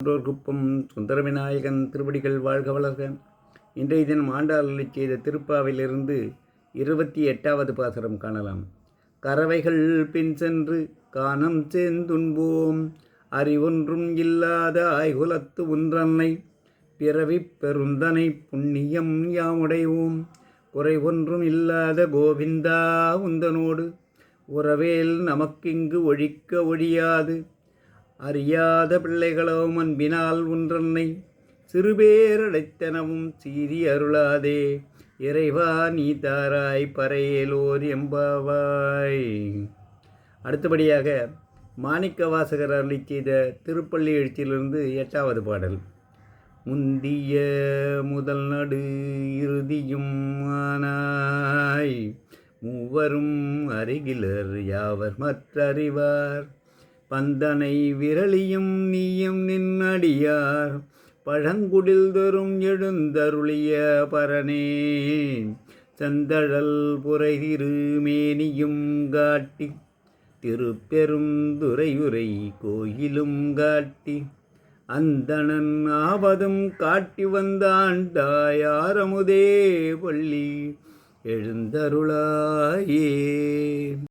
குப்பம் சுந்தரவிநாயகன் திருவடிகள் வாழ்க வளர்க. இன்றைய தினம் ஆண்டாளை செய்த திருப்பாவிலிருந்து 28வது பாசுரம் காணலாம். கறவைகள் பின் சென்று காணம் சேர்ந்துண்போம், அறிவொன்றும் இல்லாத ஆய்குலத்து ஒன்றன்னை பிறவி பெருந்தனை புண்ணியம் யாமுடைவோம். குறைவொன்றும் இல்லாத கோவிந்தா உந்தனோடு உறவேல் நமக்கிங்கு ஒழிக்க ஒழியாது. அறியாத பிள்ளைகளோ அன்பினால் ஒன்றன்னை சிறுபேரடைத்தனவும் சீரி அருளாதே. இறைவா நீ தாராய் பறையலோர் எம்பாவாய். அடுத்தபடியாக மாணிக்க வாசகர் அருளி செய்த திருப்பள்ளி எழுச்சியிலிருந்து 8வது பாடல். முந்திய முதல் நடு இறுதியும் ஆனாய், மூவரும் அருகிலர் யாவர் மற்றறிவார். பந்தனை விரலியும் நீயும் நின்னடியார், பழங்குடில் தரும் எழுந்தருளிய பரனே. செந்தழல் புரை திருமேனியும் காட்டி, திருப்பெரும் துறையுரை கோயிலும் காட்டி, அந்தணன் ஆவதும் காட்டி வந்தாண்டாய் ஆரமுதே பள்ளி எழுந்தருளாயே.